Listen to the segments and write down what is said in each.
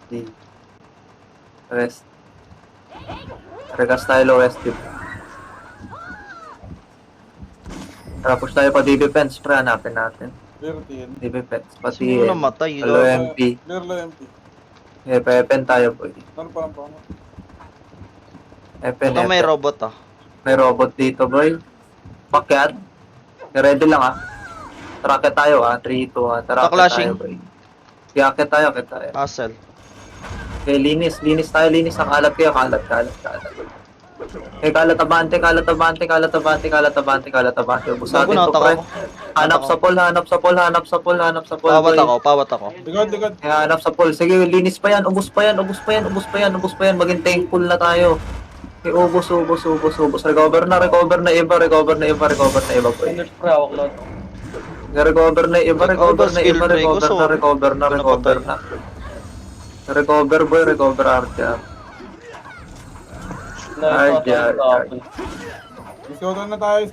SD. West. Regas tayo low SD. Tara, push tayo pa DB Pens, pre, hanapin natin. Clear TN. DB Pens, pati Sino namatay? Low MP. Clear low MP. Eh, pepen tayo, boy. Ano pa lang pa? Epen, Ito may epen. robot ah. May robot dito, boy. Pakyat. Ready lang, ah. Tracket tayo, ah. 3, 2, ah. Tracket Clashing. tayo, boy. Kiyakit tayo, kit tayo. Castle. Okay, linis tayo, linis. Ang kalat kayo, kalat. Okay, kalat abante. Busatin Bago to, pre. ako. Hanap sa pool. Pawat boy. ako. Ligod. Kaya hanap sa pool. Sige, linis pa yan. Ubus pa yan. Maging thankful na tayo. Okay, ubus. Recover na iba, boy. Recover na iba. Recover boy. Recover RTR. Scouted na tayo.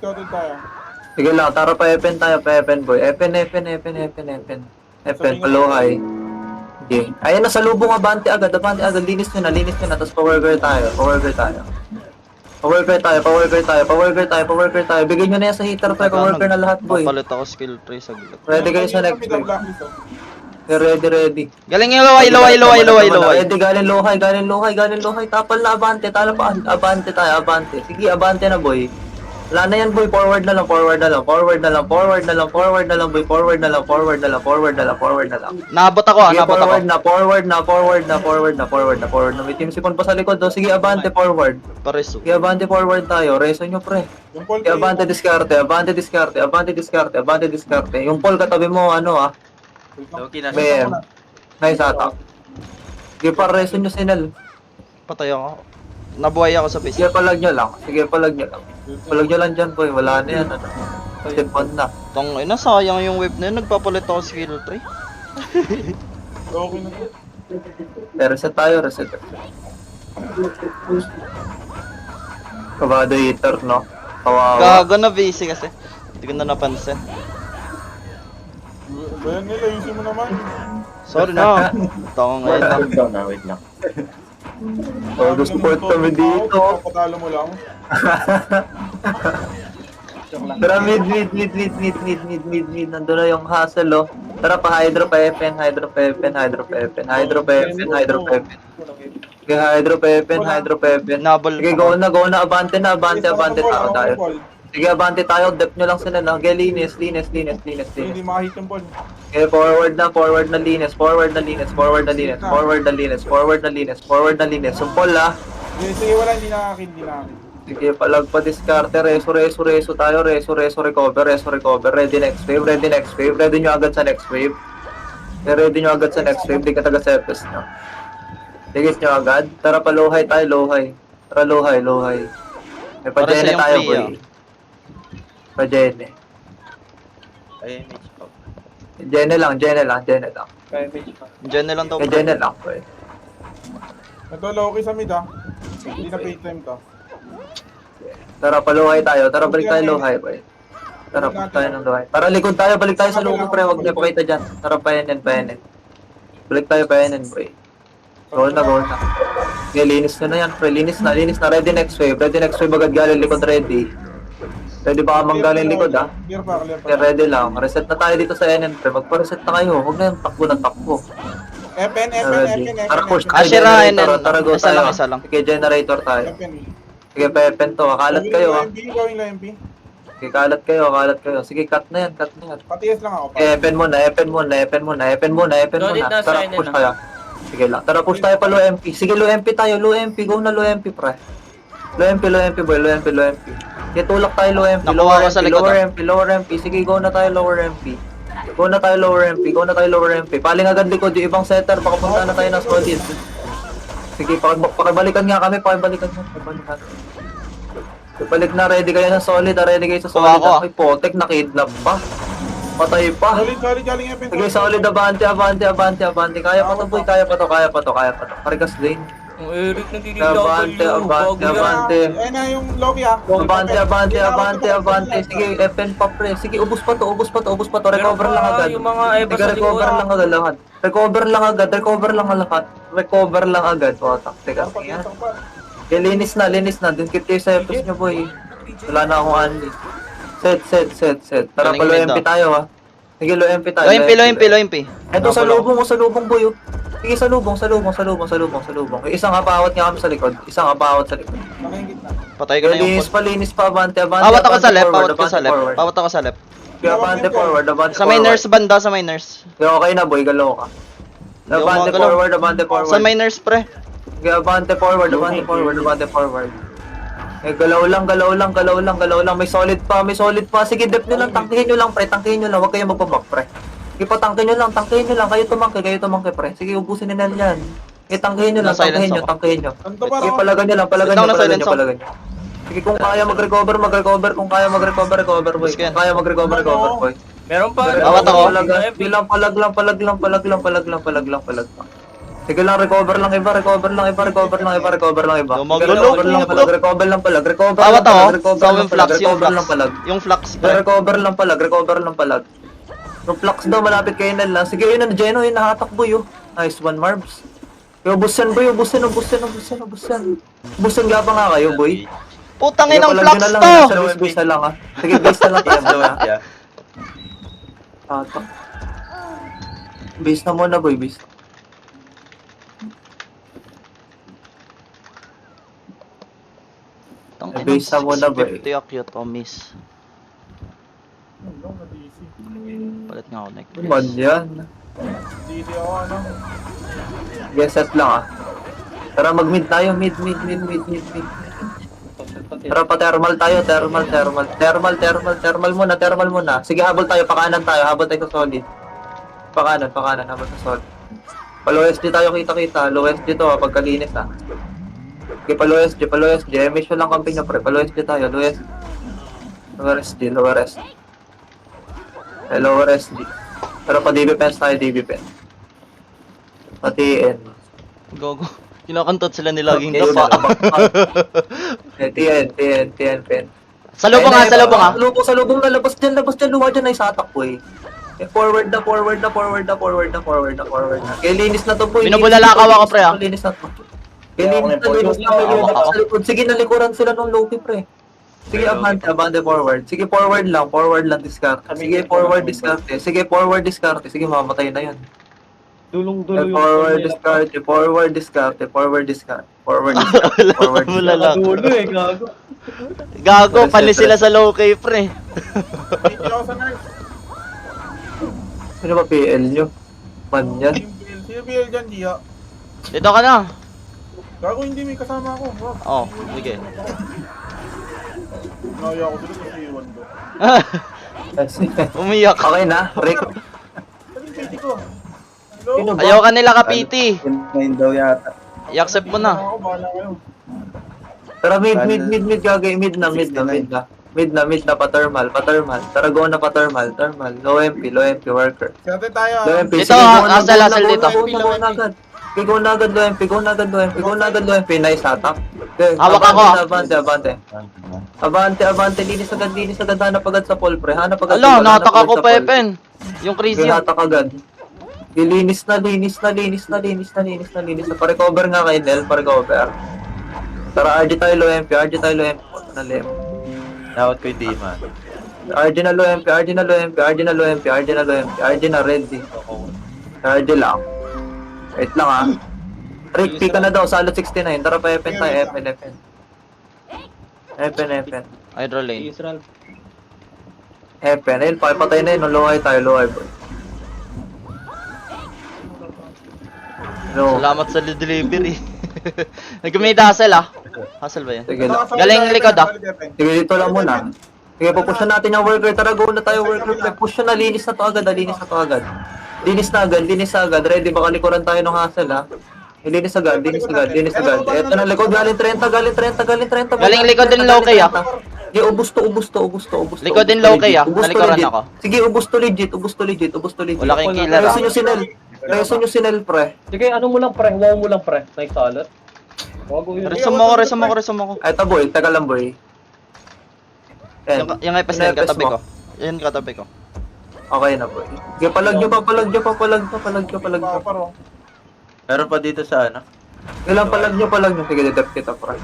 Sige lang, tara pa Epen tayo, boy. Epen, paluhay. Okay. Ayan na, sa lubong, abante agad, linis nyo na, tapos power girl tayo. Bigyan nyo na yan sa heater, pre, power girl na lahat, boy. Papalit ako skill tree sa gilid. Ready kayo sa next wave. Ready. Galing yung loway. Ready, galing lohay. Tapal na, abante tayo. Sige, abante na, boy. Wala na yan, boy. Forward na lang, boy. Forward na lang. Nabot ako ah, nabot ako. Forward na. May team sipon pa sa likod, oh. Sige, abante, forward. Pareso. Sige, abante, forward tayo. Reso nyo, pre. Yung Paul Sige, abante, diskarte. Yung Paul katabi mo, ano, ah. BM. Nice attack. Sige, para reso nyo, Sinel. Patay ako. Nabuhay ako sa base. Sige, palag nyo lang. Palag nyo lang dyan, boy. Wala na yan, ano. Sipon na. Tong ina, sayang yung wave na yun. Nagpapalit ako skill tree. Okay na to. Reset tayo. Kabado hitter, no? Kawawa. Gago na base kasi. Hindi ko na napansin. Bayan nila, ayusin mo naman. Sorry na. Ito ako ngayon lang. Wait lang. Todo support kami dito. Patalo mo lang. Tara, mid. Nandun na yung hustle, oh. Tara pa, hydro pa Epen. Okay, hydro pa Epen. Nabol Sige, go na, abante tao tayo. Sige, abante tayo, depth nyo lang sila, no? Okay, linis. Hindi makahit yung Paul. Okay, forward na linis. Sumpol, ah. Sige, wala, hindi nakakin. Sige, palag pa diskarte, reso tayo, recover, ready next wave, ready nyo agad sa next wave. Di ka taga sepes, no? Digis nyo agad, tara paluhay tayo, tara luhay. May Para pa-gene sa tayo, yung boy. Pa-gene. Gene lang. Diyan na lang daw. May gene lang, boy. Ito, Loki sa mid, ah. Hindi na pay time to. Tara paluhay tayo, tara balik tayo luhay, boy. Tara, punta tayo ng luhay. Tara, likod tayo, balik tayo sa loob, pre. Huwag niyo pakita dyan. Tara, payanin. Balik tayo, payanin, boy. Goal na. Okay, linis na yan, pre. Linis na. Ready next wave, agad galing likod, ready. Ready baka manggaling likod, ah. Clear pa. Okay, ready lang. Reset na tayo dito sa NN, pre. Magpa-reset na kayo. Huwag na yung takbo. Epen. Tara, push tayo. Asira, Generator. NN. Tara, go Isa lang, tayo. isa lang. Sige, generator tayo. Epen. Sige, pepen to. Kalat kayo, ah. Gawin lang MP. Sige, kalat kayo. Sige, cut na yan. Patiis lang ako. Epen muna. Tara, push tayo. Sige lang. Tara, push tayo pa low MP. Sige, low MP tayo. Go na low MP, pre. Low MP, boy. Low MP. Sige, tulak tayo low MP. Nakuha ko sa likod, Lower MP. Sige, go na tayo lower MP. Paling agad likod yung ibang setter. Baka punta na tayo ng solid. Sige, pakibalikan nga kami. Balik na, ready kayo ng solid. Ready kayo sa solid. Ako. Ay, potek, nakidnap pa. Patay pa. Solid, galing Epen. Sige, solid, abante. Kaya pa to, boy. Kaya pa to. Parikas lane. Ang Eric Abante. Ayan na yung Loki, ah. Abante. Sige, FN pa, pre. Sige, ubus pa to. Recover lang agad. Yung mga Eva sa Recover likod. lang agad lahat. Recover lang agad, recover lang lahat. Recover lang agad. O, taktika. Sarpat yan, sarpat. Okay, linis na. Dinkit kayo sa FPS nyo, boy. Wala na akong unli. Set. Tara, Galing palo mid, MP tayo, ha. Sige, lo MP tayo. Low MP. Ito, sa lubong, boy. Sige, sa lubong. Isang abawat nga kami sa likod. Nakahingit na. Patay ko na yung Linis pa, abante. Pawat ako sa left, forward, pawat ako sa left. Kaya abante forward. Sa may nurse banda, sa may nurse. Kaya okay na, boy, galaw ka. Hindi ako Abante magalaw. forward. Sa may nurse, pre. Kaya abante forward. Eh, galaw lang. May solid pa. Sige, dep nyo lang, tangkihin nyo lang, pre. Huwag kayo magpaback, pre. Sige pa, tangkihin nyo lang. Kayo tumangki, pre. Sige, ubusin nila yan. Eh, tangkihin nyo lang, Na-silence ako. tangkihin nyo. Anto pa Sige, ro. palagan nyo lang, Sit down na, silence ako. Sige, kung kaya mag-recover. Kung kaya mag-recover, boy. Sige. Kung kaya mag-recover, boy. Meron pa. Bawat ako. Palag lang. Sige lang, recover lang iba. Gumagulo, Recover lang palag. Bawat ako. Sa yung flux, Yung flux, pre. Recover lang palag. Yung flux daw, malapit kayo na lang. Sige, yun na, Geno, yun, nahatak boy, oh. Nice one, Marbs. Ubusan boy, ubusan. Ubusan nga pa nga kayo, boy. Putang Sige, inang palag flux nyo na lang, to! nasa base na lang, ah. Sige, base na lang, kaya. Hatak. Base na muna, boy, base. Tang Base na muna, boy. 50 acute o miss. Ano, na-DC. Palit nga ako neck. Man yan. DC ako, ano. Yes, set lang, ah. Tara, mag-mid tayo, mid. Tara, pa-thermal tayo, thermal muna. Sige, habol tayo, pakanan tayo sa solid. Pakanan, habol sa solid. Palo SD tayo, kita. Low SD to, pagkalinis, ah. Okay, palo SD. Emission lang kampi nyo, pre. Palo SD tayo, low SD. Lower SD. Lower SD. Pero pa DB pens tayo, DB pen. Pati N. Gogo. Kinakantot sila ni laging Okay, dapa. TN pen. Sa lubong nga. Sa lubong na, labas dyan, luwa dyan, ay satak po eh. Forward na. Kaya linis na to po. Binubulalakaw ako, pre, ah. Linis na to. Kaya linis na, Hawak ako. sa likod. Sige, nalikuran sila ng low key, pre. Sige, abante forward. Sige, forward lang, discard. Sige, forward discard. Sige, mamatay na yun. Dulong-dulo Forward discard. Wala lang. Dulo eh, gago. Gago, panis sila sa low key, pre. DC ako sa nurse. Sino ba PL nyo? Man yan. Sino PL dyan, Gia? Dito ka na. Gago, hindi may kasama ako. Rob. Oh, sige. Naya ako sila sa iwan ko. Umiyak. Okay na, Rick. Sabi PT ko. Hello? Sino ba? Ayaw ka nila kapiti. Ngayon daw yata. I-accept mo na. Ako, bahala kayo. Tara, mid gagay, mid na, pa-thermal. Tara, go na pa-thermal. Low MP, worker. Siyate tayo. Low MP, Dito, asal dito. Go na agad. Go na agad, low MP, nice attack. Okay, Hawak ako, ah. Abante, linis agad, hanap agad sa pole, pre. Alo, natak ako pa Epen. Yung crazy. Hatak agad. Linis na. Pa-recover nga kay Nel, pa-recover. Tara, RG tayo low MP. Dapat ko yung Dima. RG na low MP. RG na ready. RG lang. Wait lang, ah. Rick, pika na daw, salo 69. Tara pa, Epen tayo, Epen. Hydro lane. Israel. Epen, ayun, pakipatay na yun. Low high boy. No. Salamat sa delivery. Nag-made hustle, ah. Hustle ba yan? Sige lang. Galing likod, ah. Sige, dito lang muna. Sige, pupusyan natin yung worker. Tara, go na tayo, worker. Push na, linis na to agad. Linis na agad. Ready, baka likuran tayo ng hustle, ha. Linis agad. Eto na, likod. Galing 30. Galing likod din low kay, ah. Sige, ubus to. Likod din low kay, ah. Nalikuran ako. Sige, ubus to legit. Wala kayong killer, ah. Reso nyo si Nel, pre. Sige, ano mo lang pre, wow mo lang pre. Nice salad. Wago yun. Resume mo ko. Eto, boy. Teka lang, boy. Yung FS na yun, katabi ko. Yan, katabi ko. Okay na po. Sige, palag nyo pa, palag nyo pa, palag nyo, palag nyo, palag nyo. Paro. Meron pa dito sa ano? Kailan palag nyo, palag nyo. Sige, dedep kita, pre.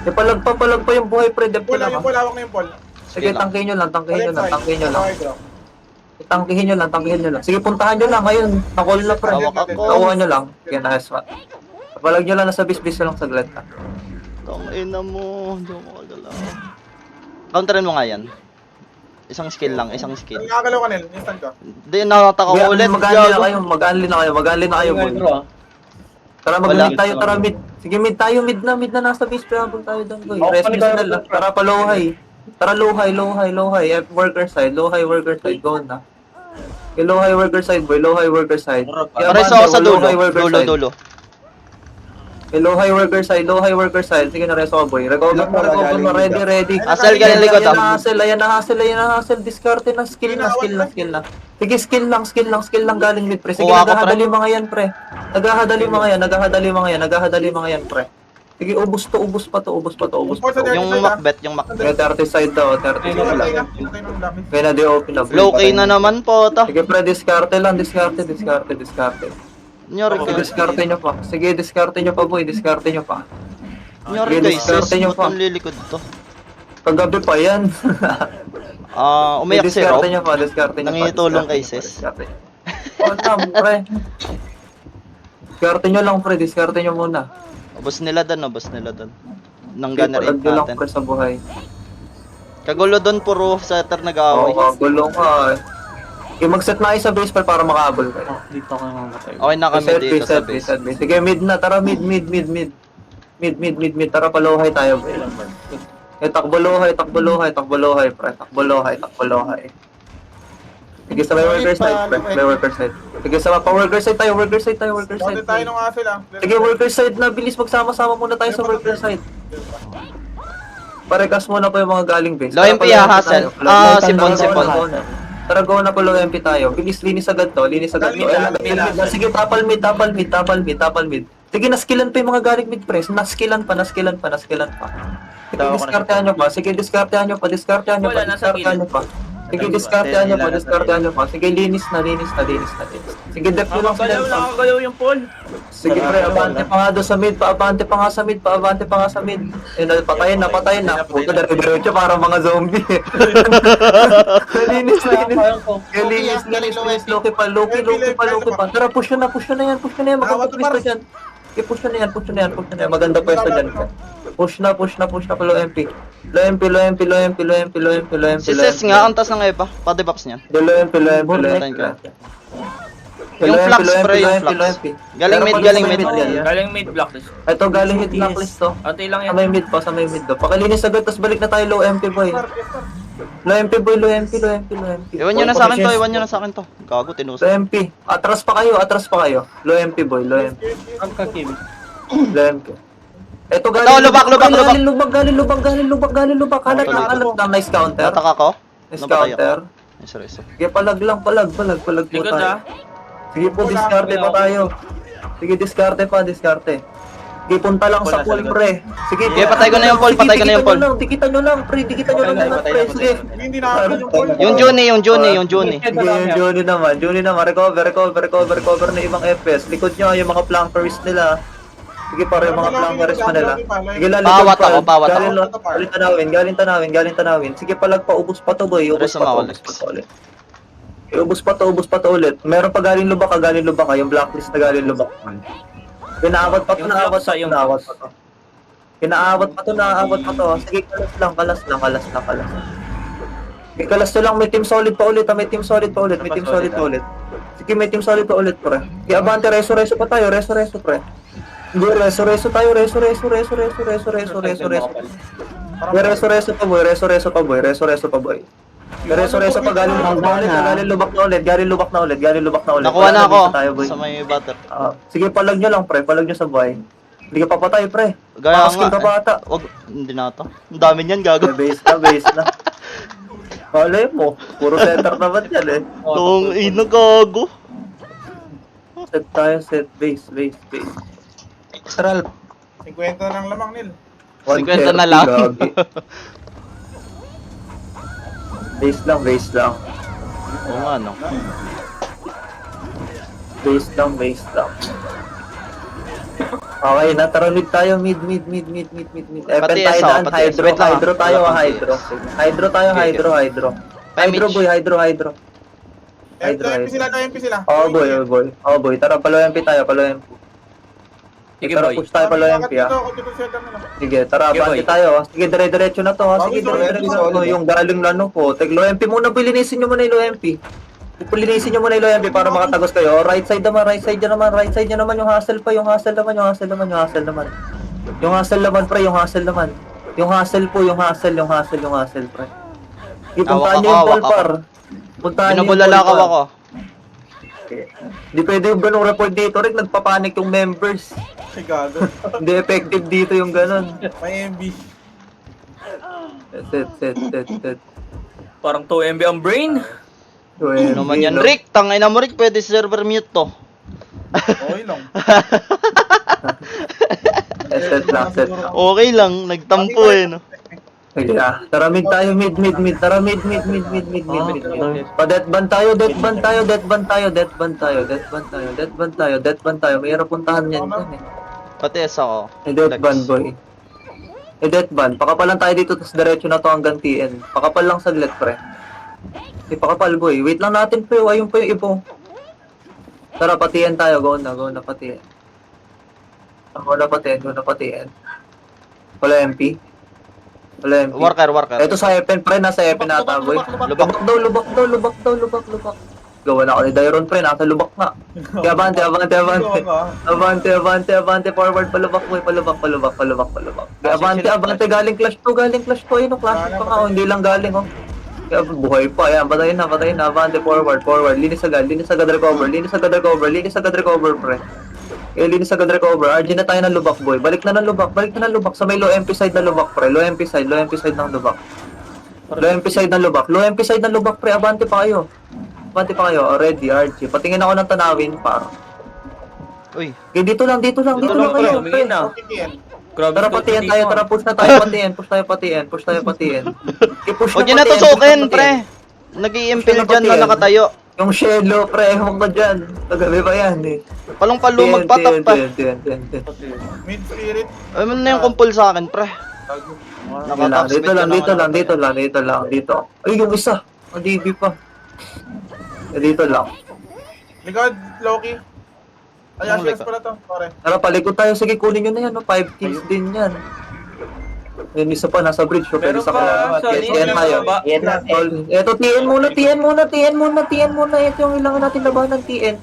Palag pa yung buhay, pre. Dep Pol, kita yung pa. pol, hawak na yung pol. Sige, tangkihin nyo lang, tangkihin nyo lang, tangkihin nyo lang. Okay, bro. Tangkihin nyo lang, tangkihin nyo lang. Sige, puntahan nyo lang. Ngayon, nakall na, pre. Hawak ako. Nakuha nyo lang. Sige, nice one. Palag nyo lang, nasa bis-bis lang saglit na. Tangina mo, hindi mo makagalaw. Counterin mo nga yan. Isang skill lang, isang skill. Nakakalaw ka, Nel. Instant ka. Hindi, nakataka ko ulit. Mag-anli na kayo, mag-anli na kayo, mag-anli na kayo, boy. Bro, Tara, Wala. mag-mid tayo, tara mid. Sige, mid tayo, mid na nasa base, habol tayo doon, boy. Ako, Rest panigaw na lang. ako, Tara pa low high. Tara low high, worker side, low high worker side, go na. Okay, low high worker side, boy, low high worker side. Kaya Pares banda, ako sa low dulo, high worker dulo, side. dulo. Okay, low high worker side. Sige na, reso ka, boy. Recover na, ready. Asel, galing likod, Ayan na hustle, diskarte na, skill na. Sige, skill lang, galing mid, pre. Sige, Kuha ko, naghahadali mga yan, pre. Sige, ubus pa to. Yung Macbeth, yung May Macbeth. 30 side daw, 30 Patay side na. lang. Patay ng dami. Kaya na di open up. Low K na naman po, ta. Sige, pre, diskarte lang, diskarte. Nyari Sige, guys. diskarte nyo pa. Sige, diskarte nyo pa, boy, diskarte nyo pa. Nyari Sige, guys, diskarte nyo ba't pa. ang lilikod to? Kagabi pa yan. Umiyak si Rob. Diskarte nyo pa. Nangingitulong kay sis. Diskarte. Pre. Diskarte nyo lang, pre. Diskarte nyo muna. Ubus nila doon. Nang Sige, gunner palag in nyo lang, natin. pre, sa buhay. Kagulo doon, puro setter Oo, nag-aaway. kagulong ka. Okay, mag-set na kayo sa base pa para makahabol kayo. dito ka mamatay. Okay na kami dito sa base. Sige, mid na. Tara, mid. Tara, pa-low-high tayo, boy. Okay, takbo low-high, pre. Takbo low-high. Sige, sa may worker side, pre. May worker side. Sige, sa pa-worker side tayo, worker side. Patay tayo ng Asel, ah. Sige, worker side na. Bilis, magsama-sama muna tayo sa worker side. Parekas muna po yung mga galing base. Low MP, Tara, Hassel. pa-low-high tayo. Sipon. Go na. Tara, go na po low MP tayo. Bilis, linis agad to. Sige, tapal mid. Sige, naskillan pa yung mga galing mid press. Naskillan pa. Sige, diskartehan nyo pa. Sige, diskartehan nyo pa. Sige, diskartehan nyo pa. Sige, linis na. Sige, dep nyo lang sa left. Nakakagalaw yung Paul. Sige, pre, abante pa nga doon sa mid. Paabante pa nga sa mid. Patayin na. Puto na diretso para mga zombie. Linis. Linis. Loki pa. Tara, push na yan. Magkakapis na dyan. Okay, push na yan. Maganda pwesto dyan. Push na pa low MP. Low MP. Si Ses nga, ang tas ng EPA. Pa-debuffs niyan. Low MP. Yung flux, pre, yung flux. Galing mid. Galing mid blacklist. Ito, galing hit blacklist to. Ante lang Sa yan. may mid do. Pakalinis agad, tapos balik na tayo low MP, boy. Low MP. Iwan nyo na sa akin to. Gago, Low tinusok. MP. Atras pa kayo. Low MP, boy. Low MP. Ang kakim. Low MP. Ito, Ito, lubak. Galing lubak. Kalat na. Nice counter. Natak ako. Nice Napatay counter. Sorry. Sige, palag po Likod tayo. ah. Sige po, diskarte pa tayo. Sige, diskarte. Sige, punta lang sa pool, pre. Sige, patay ko na yung pool, Dikitan nyo lang, pre. Sige. Hindi nakakalaw yung pol. Yung Johnny. Sige, yung Johnny naman. Recover na ibang FPS. Likod nyo, yung mga flankers nila. Sige, para yung mga flankers pa nila. Sige, Pawat ako. Galing tanawin. Sige, palagpaubos pa to, boy. Ubos pa to ulit. Meron pa galing lubak ka. Yung blacklist na galing lubak. Pinaawat pa to. Pinaawat pa to. Sige, kalas lang. Sige, kalas to lang. May team solid pa ulit. Sige, may team solid pa ulit, pre. Sige, abante, reso pa tayo. Pre. Hindi, reso tayo. Reso pa, boy. Reso pa, galing lubak na ulit. Nakuha na ako Tayo, boy. sa may butter. Sige, palag nyo lang, pre. Palag nyo sa buhay. Hindi ka papatay, pre. Gaya Skill ka nga. pa ata. Wag, hindi na to. Ang dami niyan, gago. Base na. Malay mo. Puro center naman yan, eh. Tong ino, gago. Set tayo, base. Astral. 50 na lang lamang, Nel. 50 na lang. Gagi. Base lang. Oo nga, no. Base down, base down. Okay, tara mid tayo, mid. Epen Pati tayo SO, daan, pati hydro, SO. Wait lang, hydro tayo, wala pang hydro. TS. Hydro tayo, Okay, hydro. Pay Hydro Mitch. boy, hydro. MP sila, MP sila. Oh boy. Tara, palo MP tayo, palo MP. Sige, Tara, boy. push tayo, palo MP ah. Sige, tara, Sige, abante boy. tayo. Sige, dire-diretso na to ha. Sige, Bawi, sorry, dire-diretso sorry. na to. Yung galing lano po. Teglo MP muna, pilinisin nyo muna yung low MP. Pilinisin nyo muna yung low MP para makatagos kayo. Right side naman yung hustle pa, yung hustle naman. Yung hustle naman, pre, yung hustle naman. Yung hustle po, yung hustle, pre. Ipuntahan nyo yung Hawak ball, ako. par. Puntahan nyo yung Binabulalakaw ball, par. ako. Di pwede yung ganung report dito, Rick. Nagpapanik yung members. Ay, gago. Hindi effective dito yung ganun. May MB. Set. Parang 2 MB ang brain. Ano naman yan, Rick? Tangay na mo, Rick. Pwede server mute to. Okay lang. Set lang, set. Okay lang. Nagtampo eh, no? Yeah. Tara mid tayo, mid. Tara mid. Pa-deathban tayo. Mayroon puntahan yan. Pati SO ko. Deathban, boy. Deathban. Pakapalan tayo dito, tapos diretso na to hanggang TN. Pakapal lang saglit, pre. Pakapal, boy. Wait lang natin, pre. Ayun pa yung ibo. Tara, patiyan tayo. Go na patiyan. Go na patiyan. Wala MP. Worker. Ito sa Epen, pre. Nasa Epen ata, boy. Lubak daw. Gawa na ako ni Dairon, pre. Nasa lubak nga. Kaya Abante. Forward, palubak, boy. Palubak. Kaya abante. Galing clash to. Ayun, clash pa nga. Oh, hindi lang galing, oh. Kaya buhay pa. Ayan, patayin na. Abante, forward. Linis agad recover, pre. Linis agad recover. RG na tayo ng lubak, boy. Balik na ng lubak. Sa may low MP side na lubak, pre. Low MP side ng lubak. Low MP side ng lubak, pre. Abante pa kayo. Ready, RG. Patingin ako ng tanawin, par. Uy. Okay, dito lang kayo, pre. Tumingin na. Grabe Tara, to, patiyan tingin tayo. mo. Tara, push na tayo, patiyan. I-push Huwag nyo na tusukin, pre. Nag-i-impale dyan na nakatayo. Yung Shelo, pre, ewan ko dyan. Kagabi pa yan, eh. Palong-palo magpatak pa. Tiyan. Mid spirit. Ay, man na yung kumpul sa akin, pre. Dito lang. Ay, yung isa. Ang DB pa. Dito lang. Likod, Loki. Ay, Anong Ashes likod? pala to, pare. Tara, palikod tayo. Sige, kunin nyo na yan. 5 kills din yan. Yan, isa pa, nasa bridge. So, pwede Meron sa pa, yes, Sonny. yan tayo. Yan na. Ito, TN muna. Ito yung ilangan natin labanan. TN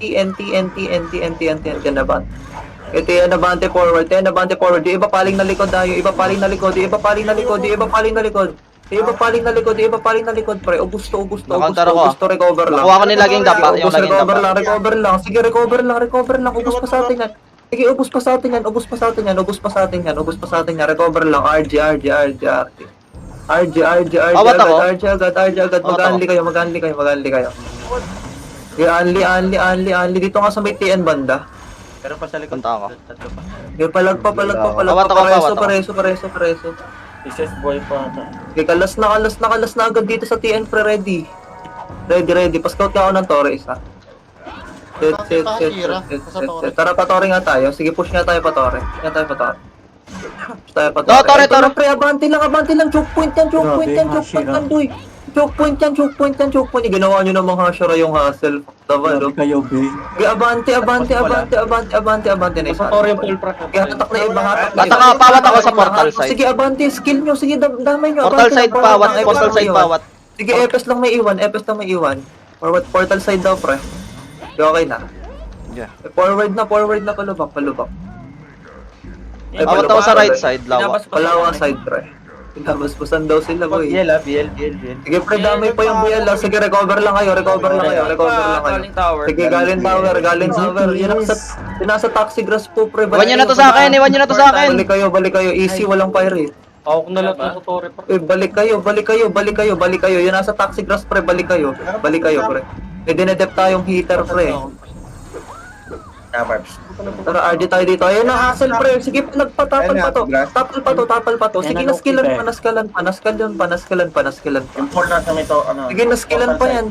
laban. Ito yan, abante forward. Di iba paling na likod tayo. Di iba paling na likod, pre. Ubus to. Nakounter ako, ah. Recover lang. Nakuha ko ni laging dapa, yung laging Recover dapa. lang. Sige, recover lang. Ubus pa sa atin yan. Sige, ubus pa sa atin yan. Recover lang. RG. Awat ako. RG agad. Mag-unli kayo. Unli. Dito nga sa may TN banda. Pero pa sa likod. Punta ako. Tatlo pa. Palag pa. Awat ako. Pareso. Isis boy pa ata. Okay, kalas na agad dito sa TN, pre. Ready. Pa-scout ka ako ng Torre, isa. Set. Tara, pa Torre nga tayo. Sige, push nga tayo pa Torre. Torre. Ito na, pre. Abante lang. Choke point yan, boy. Choke point. Ginawa nyo namang hashara yung hustle. Tama, no? Kayo, be. Okay, abante na isa. Sa yung full prack. Okay, hatak na iba, Pawat ako sa portal side. Sige, abante, skill nyo. Sige, damay nyo. Portal Abante side lang, pawat. abante Portal lang, side iwan. pawat. Sige, EPS lang may iwan. Forward, portal side daw, pre. Okay na. Yeah. Forward na, palubak. Awat ako sa right side, lawa. Palawa side, pre. Pinabasbasan daw sila, boy. BL. Sige, pre, damay pa yung BL. Sige, recover lang kayo. Galing tower. Sige, galing tower. Yan nasa taxi grass po, pre. Iwan nyo na to sa akin. Balik kayo. Easy, walang fire, eh. Ako na lang to sa Torre pa. Balik kayo. Yan nasa taxi grass, pre. Balik kayo, pre. May dinedep tayong heater, pre. Tara, RD tayo dito. Ayun na, hassle pre. Sige, nagpatapal pa to. Tapal pa to. Sige, naskillan pa, naskalan pa. Import na sa may to, ano. Sige, naskillan pa yan.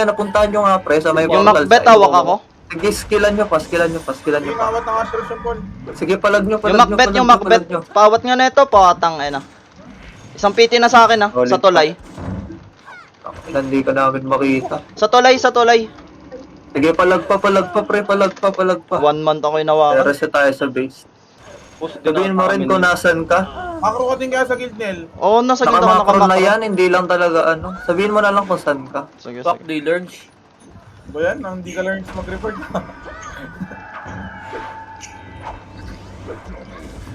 Napuntahan nyo nga pre sa may Yung portal Macbeth, side. hawak ako. Sige, skillan nyo pa. Sige, nawat ng Astros yung Paul. Sige, palag nyo. Yung Macbeth. Pawat nga na ito, pawatang, na. Isang PT na sa akin, sa tulay. Hindi ka namin makita. Sa tulay. Sige, palag pa, pre. Palag pa. 1 month ako inawakan. Reset tayo sa base. Sabihin mo rin kung nasan ka. Makro ka din kaya sa guild, Nel. Oo, nasa gilid ako Nakamakro na nakamakro. yan, hindi lang talaga ano. Sabihin mo na lang kung saan ka. Sige, Fuck, sige. they learned. Ba yan? Nang hindi ka learn mag-report.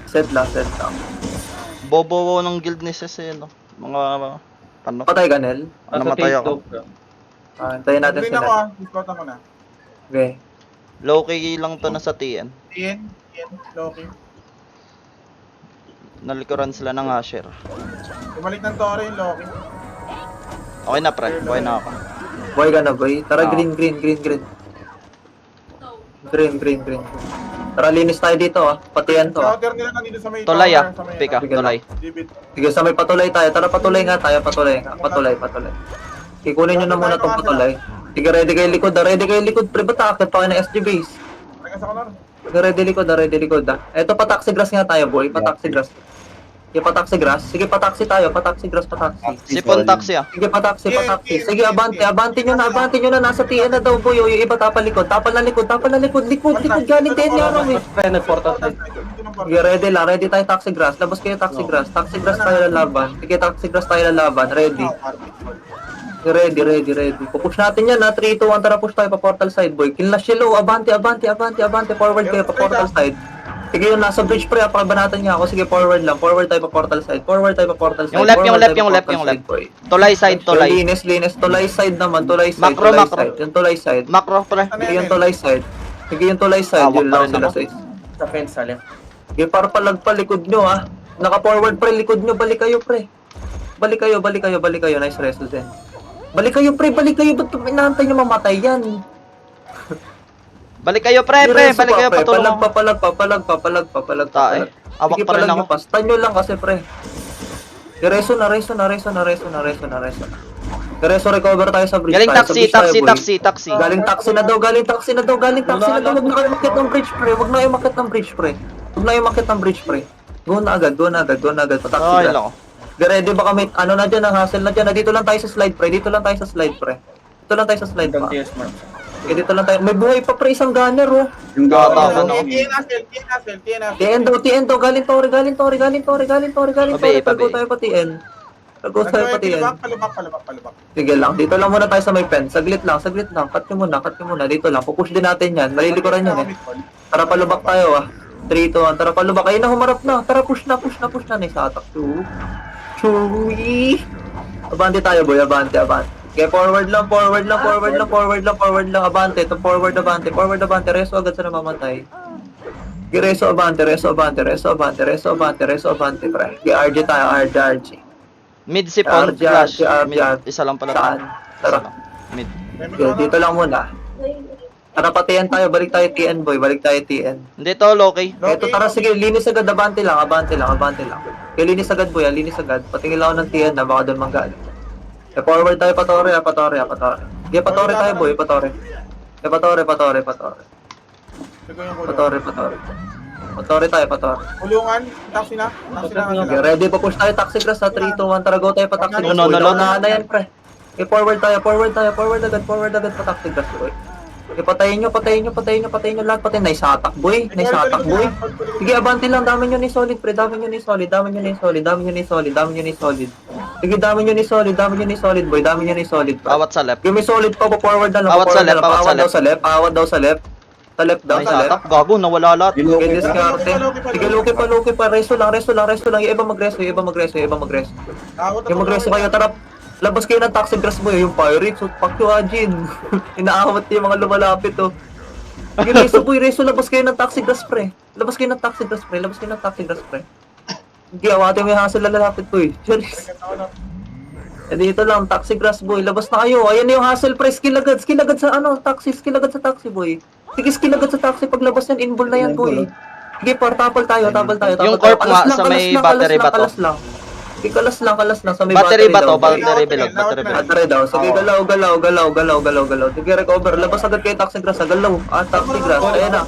Set lang. Bobo ng guild ni Ses, no? Mga, ano? Patay ka, Nel. Namatay ako. Antayin natin Green si ako Nel. Discount ako na. Okay. Low-key lang to na sa TN. Ian, Loki. Nalikuran sila ng Asher. Bumalik ng Tore yung Loki. Okay na, pre. Okay na ako. Boy ka na, boy. Tara, Ah. green. Green. Tara, linis tayo dito, Pati yan to, Scouter nila nandito sa may Tulay, tower, sa may- Pika, Sige tulay. Dibit. Sige, sa may patuloy tayo. Tara, patuloy nga tayo. Patuloy. Ikunin nyo na muna tong patuloy. Sige, ready kayo likod, Pre, ba't akit pa kayo ng SG base? Teka sa corner. Sige, ready likod, Eto, pataxi grass nga tayo, boy. Pataxi grass. Sige, pataxi grass. Sige, pataxi tayo. Pataxi grass. Sipon taxi, Sige, pataxi. Sige, abante nyo na. Nasa TN na daw, boy. Yung iba tapal likod. Tapal na likod. Likod. Galing din yan, Pre, nag-portal side. Dito ng Sige, ready lang. Ready tayo taxi grass. Labas kayo taxi grass. Taxi grass tayo lalaban. Sige, taxi grass tayo lalaban. Ready. Ready. Pupush natin yan, 3, 2, 1. Tara, push tayo pa portal side, boy. Kinlash yellow. Abante. Forward kayo pa portal side. Sige, yung nasa bridge, pre. Pakabanatan niya ako. Sige, forward lang. Forward tayo pa portal side. Yung left. Boy. Tulay side, tulay. Linis. Tulay side naman. Macro. Yung tulay side. Macro, pre. Sige, yung tulay side. Yun Hawak pa lang rin sila ako. sa is. Sa fence, sa left. Sige, para palagpalikod nyo, Naka-forward, pre. Likod nyo. Balik kayo, pre. Balik kayo. Nice resto din. Balik kayo, pre. Ba't inaantay nyo mamatay yan? Balik kayo, pre. Balik kayo, patulong ako. Palag. Tae. Awak Sige, pa rin palag ako. nyo pa. Stun nyo lang kasi, pre. Reso na. Reso, recover tayo sa bridge. Galing tayo. Sa bridge tayo, boy. taxi. Galing taxi na daw. Huwag na kayo makit ng bridge, pre. Huwag na kayo makit ng bridge, pre. Go na agad. Pataxi Ay, na. lako. Ready ba kami? Ano na dyan, hassle na dyan. Dito lang tayo sa slide, pre. Dito lang tayo sa slide, pa. Okay, dito lang tayo. May buhay pa, pre. Isang gunner, Yung Tatapan ako. TN TN daw. Galing Tore. Pabi. Tago tayo pa TN. Palubak. Sige lang. Dito lang muna tayo sa may pen. Saglit lang. Cut nyo muna. Dito lang. Pupush din natin yan. Malilikuran yan, Tara, palubak tayo, 3, 2, 1. Tara, palubak. Ayun na, humarap na. Tara, push na. Nice attack. Chewy. Abante tayo, boy. Abante. Okay, forward lang. Abante. Ito, forward, abante. Reso agad sa namamatay. Okay, reso abante, pre. Okay, RG tayo, RG. Mid sipon, flash. RG. Mid, isa lang pala. Saan? Isa Tara. lang. Mid. Okay, dito lang muna. Tara, patiyan tayo. Balik tayo TN, boy. Hindi to, Loki. Ito, tara, sige. Linis agad. Abante lang. Okay, linis agad, boy. Patingin lang ako ng TN na. Baka doon manggaling. Forward tayo, Patore. Okay, Patore tayo, boy. Patore. Ulungan, taxi na. Okay, ready pa push tayo. Taxi grass, 3, 2, 1. Tara, go tayo pa taxi grass. No. Na yan, pre. Okay, forward agad. Pa taxi grass, boy. Okay, patayin nyo lahat. Nice attack, boy. Sige, abante lang. Dami nyo ni solid, pre. Dami nyo ni solid. Sige, dami nyo ni solid, boy. Pre. Awat sa left. Yung may solid pa, forward na lang. Awat sa left, Awat daw sa left. Sa left daw, Nice sa left. attack. Gago, nawala lahat. Okay, discarte. Sige, Loki pa. Reso lang. Yung iba magreso. Yung magreso kayo, tara. Labas kayo ng taxi grass mo, yung pirate. So, fuck you, Ajin. Inaawat yung mga lumalapit, Sige, reso, labas kayo ng taxi grass, pre. Sige, awatin mo yung hassle na lalapit ko, Cheers. Eh, dito lang, taxi grass boy. Labas na kayo. Ayan na yung hustle pre. Skill agad sa ano, taxi. Skill agad sa taxi boy. Sige, skill agad sa taxi. Paglabas yan, inball na yan boy. Sige, tapal tayo. Yung corp nga sa may battery ba to? Kalas lang. Sige, kalas lang. Sa may Battery ba to? daw. Battery bilog, battery bilog. Battery daw. Sige, galaw. Sige, recover. Labas agad kay taxi grass. Galaw. Taxi grass. Ayan na.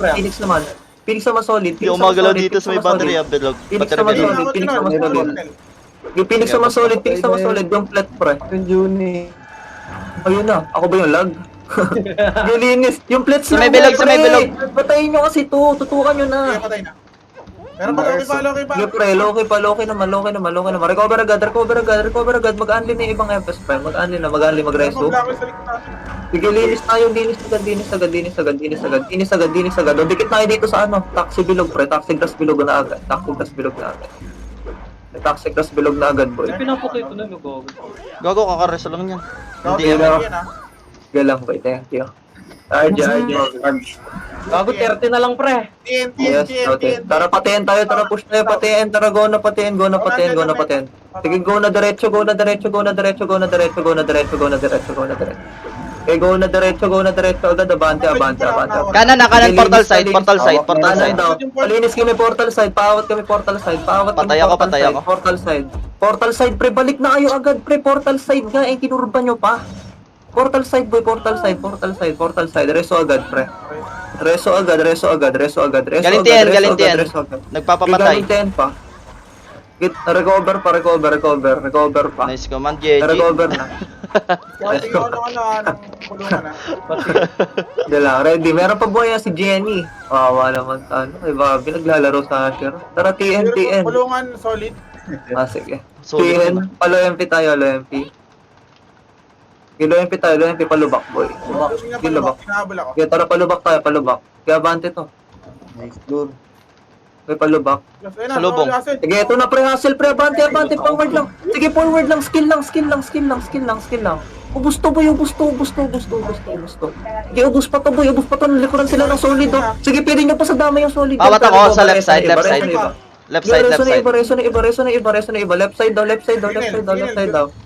Phoenix naman solid. Yung umagalaw dito sa may battery bilog. Phoenix Battery naman bilog. solid. Yung Phoenix naman solid. Yung flat pre. Yung Juni. Ayun na, ako ba yung lag? Yung linis, yung plates Sa may lang, bilog, sa may pre. bilog. Patayin nyo kasi to, tutukan nyo na. Okay, patay na. Meron pa, Loki pa. Sige pre, loki naman. Recover agad. Mag-unli na yung ibang FS pre. Mag-unli, mag-reso. Sige, linis agad. O, dikit tayo dito sa ano, taxi bilog pre. Taxi grass bilog na agad. Taxi grass bilog na agad boy. Pinapatay ko na nag-go. Gago, kakareso lang yan. Hindi Hindi yan. na. Galang boy, thank you. RJ. Gago, 30 na lang pre. Yes, okay. Tara patiin tayo, tara push tayo, patiin, tara go na patiin. Sige, go na diretso. Okay, go na diretso agad, abante. Kanan na, kanan, portal side. Kanan daw. Palinis kami portal side, paawat kami portal side. Patay ako. Portal side, pre, balik na kayo agad, pre, portal side nga, kinurban nyo pa. Portal side, boy, portal side. Reso agad, pre. Reso agad. Galintian. Nagpapapatay. Galintian pa. Recover pa. Nice command, GG. Recover na. Kulungan na. Dala, ready. Meron pa buhay si Jenny. Wawa naman sa ano. Kay Bobby, naglalaro sa Asher. Tara, TN. Kulungan, solid. Sige. Solid TN, naman. palo MP tayo, MP palubak, boy. Palubak. Hinahabol ako. Kaya tara, palubak. Kaya abante to. Nice, good. May palubak. Sa lubong. Sige, ito na pre, hustle pre, abante, forward lang. Sige, forward lang, skill lang. Ubus to boy, ubus to. Sige, ubus pa to, nalikuran sila ng solid oh. Sige, pwede nyo pa sa dama yung solid. Awat ako Pero sa left side. reso na iba. Left side. Reso na iba. Left side daw.